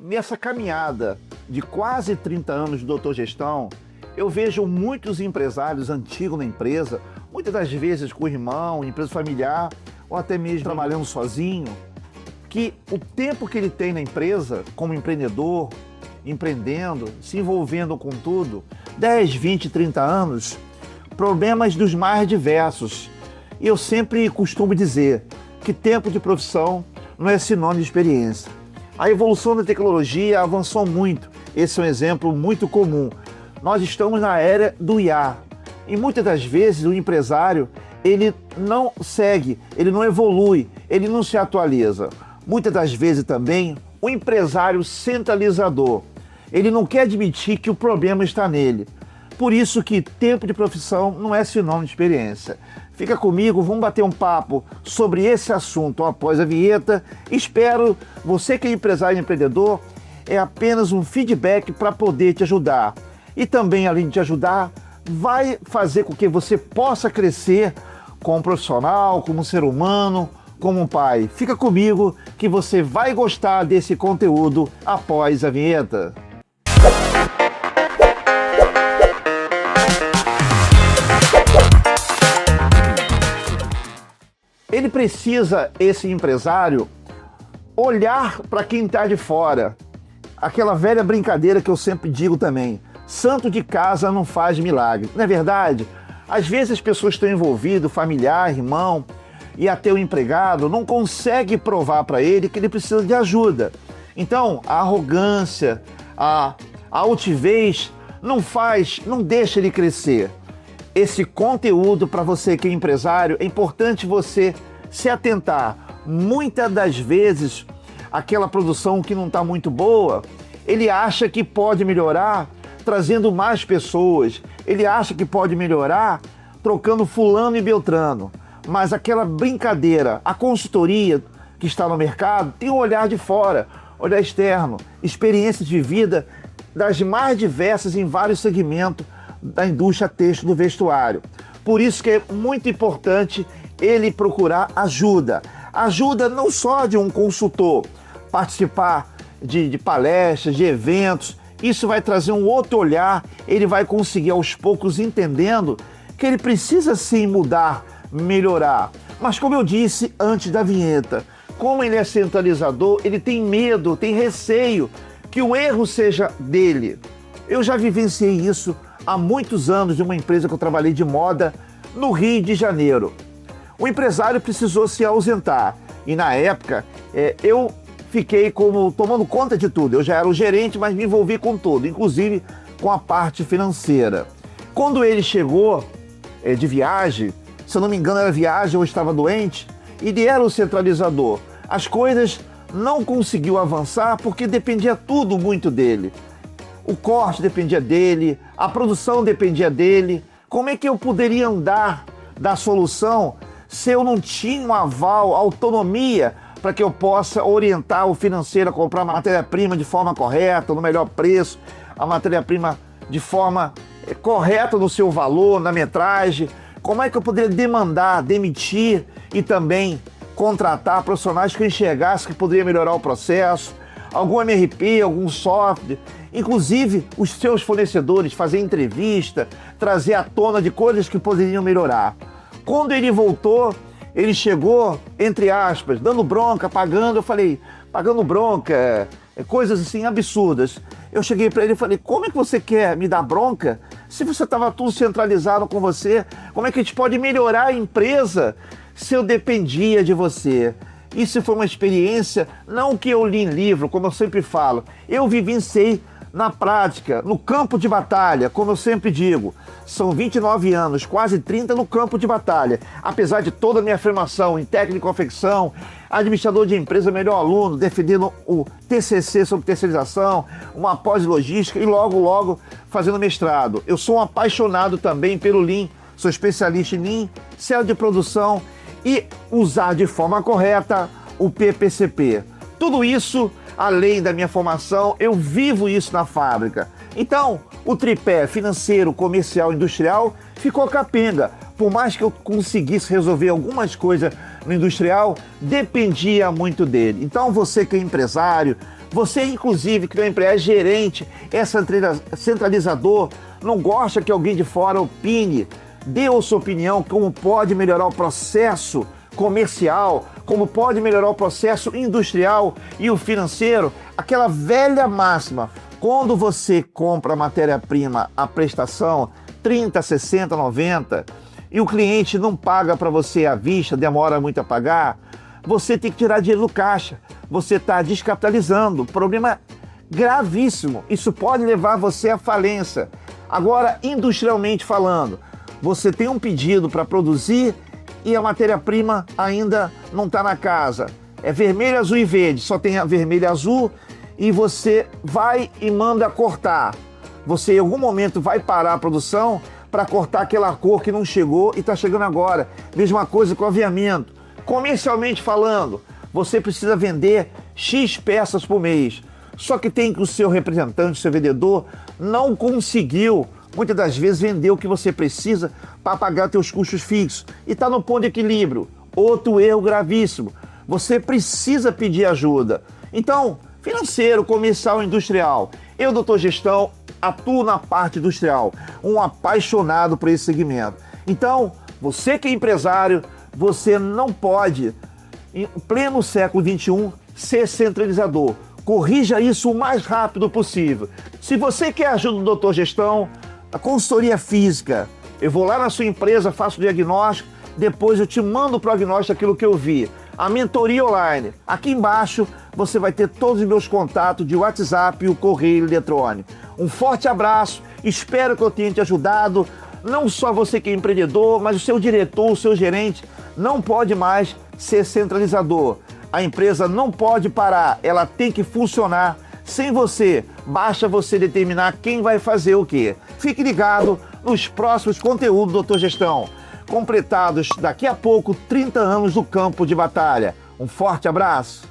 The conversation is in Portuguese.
Nessa caminhada de quase 30 anos de doutor gestão, eu vejo muitos empresários antigos na empresa, muitas das vezes com o irmão, empresa familiar, ou até mesmo trabalhando sozinho, que o tempo que ele tem na empresa, como empreendedor, empreendendo, se envolvendo com tudo, 10, 20, 30 anos, problemas dos mais diversos. E eu sempre costumo dizer que tempo de profissão não é sinônimo de experiência. A evolução da tecnologia avançou muito. Esse é um exemplo muito comum. Nós estamos na era do IA. E muitas das vezes o empresário, ele não segue, ele não evolui, ele não se atualiza. Muitas das vezes também o empresário centralizador, ele não quer admitir que o problema está nele. Por isso que tempo de profissão não é sinônimo de experiência. Fica comigo, vamos bater um papo sobre esse assunto após a vinheta. Espero, você que é empresário e empreendedor, é apenas um feedback para poder te ajudar. E também, além de te ajudar, vai fazer com que você possa crescer como profissional, como ser humano, como um pai. Fica comigo que você vai gostar desse conteúdo após a vinheta. Ele precisa, esse empresário, olhar para quem está de fora. Aquela velha brincadeira que eu sempre digo também, santo de casa não faz milagre. Não é verdade? Às vezes as pessoas estão envolvidas, familiar, irmão, e até o empregado não consegue provar para ele que ele precisa de ajuda. Então, a arrogância, a altivez não deixa ele crescer. Esse conteúdo para você que é empresário, é importante você se atentar. Muitas das vezes, aquela produção que não está muito boa, ele acha que pode melhorar trazendo mais pessoas. Ele acha que pode melhorar trocando fulano e beltrano. Mas aquela brincadeira, a consultoria que está no mercado, tem um olhar de fora, olhar externo, experiências de vida das mais diversas em vários segmentos da indústria têxtil do vestuário. Por isso que é muito importante ele procurar ajuda. Ajuda não só de um consultor, participar de palestras, de eventos. Isso vai trazer um outro olhar, ele vai conseguir aos poucos entendendo que ele precisa sim mudar, melhorar. Mas como eu disse antes da vinheta, como ele é centralizador, ele tem medo, tem receio que o erro seja dele. Eu já vivenciei isso há muitos anos de uma empresa que eu trabalhei de moda no Rio de Janeiro. O empresário precisou se ausentar e na época eu fiquei tomando conta de tudo. Eu já era o gerente, mas me envolvi com tudo, inclusive com a parte financeira. Quando ele chegou de viagem, se eu não me engano era viagem ou estava doente, ele era o centralizador. As coisas não conseguiu avançar porque dependia tudo muito dele. O corte dependia dele, a produção dependia dele. Como é que eu poderia andar da solução se eu não tinha um aval, autonomia, para que eu possa orientar o financeiro a comprar a matéria-prima de forma correta, no melhor preço, a matéria-prima de forma correta no seu valor, na metragem? Como é que eu poderia demandar, demitir e também contratar profissionais que eu enxergasse que poderia melhorar o processo, algum MRP, algum software, inclusive os seus fornecedores, fazer entrevista, trazer à tona de coisas que poderiam melhorar. Quando ele voltou, ele chegou, entre aspas, dando bronca, pagando, eu falei, pagando bronca, coisas assim absurdas. Eu cheguei para ele e falei, como é que você quer me dar bronca se você estava tudo centralizado com você? Como é que a gente pode melhorar a empresa se eu dependia de você? Isso foi uma experiência, não que eu li em livro, como eu sempre falo, eu vivenciei na prática, no campo de batalha, como eu sempre digo. São 29 anos, quase 30 no campo de batalha. Apesar de toda a minha formação em técnica de confecção, administrador de empresa, melhor aluno, defendendo o TCC sobre terceirização, uma pós-logística e logo fazendo mestrado. Eu sou um apaixonado também pelo Lean, sou especialista em Lean, célula de produção e usar de forma correta o PPCP. Tudo isso, além da minha formação, eu vivo isso na fábrica. Então, o tripé financeiro, comercial e industrial ficou capenga. Por mais que eu conseguisse resolver algumas coisas no industrial, dependia muito dele. Então, você que é empresário, Você, inclusive, que é gerente, é centralizador, não gosta que alguém de fora opine, dê a sua opinião, como pode melhorar o processo comercial, como pode melhorar o processo industrial e o financeiro. Aquela velha máxima, quando você compra a matéria-prima, a prestação, 30, 60, 90, e o cliente não paga para você à vista, demora muito a pagar, você tem que tirar dinheiro do caixa. Você está descapitalizando. Problema gravíssimo. Isso pode levar você à falência. Agora, industrialmente falando, você tem um pedido para produzir e a matéria-prima ainda não está na casa. É vermelho, azul e verde. Só tem a vermelho e azul e você vai e manda cortar. Você em algum momento vai parar a produção para cortar aquela cor que não chegou e está chegando agora. Mesma coisa com o aviamento. Comercialmente falando, você precisa vender X peças por mês. Só que tem que o seu representante, o seu vendedor, não conseguiu, muitas das vezes, vender o que você precisa para pagar seus custos fixos. E está no ponto de equilíbrio. Outro erro gravíssimo. Você precisa pedir ajuda. Então, financeiro, comercial, industrial. Eu, doutor Gestão, atuo na parte industrial. Um apaixonado por esse segmento. Então, você que é empresário, você não pode, em pleno século XXI, ser centralizador. Corrija isso o mais rápido possível. Se você quer ajuda do Dr. Gestão, a consultoria física, eu vou lá na sua empresa, faço o diagnóstico, depois eu te mando o prognóstico daquilo que eu vi. A mentoria online. Aqui embaixo você vai ter todos os meus contatos de WhatsApp e o correio eletrônico. Um forte abraço, espero que eu tenha te ajudado. Não só você que é empreendedor, mas o seu diretor, o seu gerente, não pode mais ser centralizador. A empresa não pode parar, ela tem que funcionar sem você. Basta você determinar quem vai fazer o quê. Fique ligado nos próximos conteúdos do Dr. Gestão. Completados daqui a pouco 30 anos do campo de batalha. Um forte abraço.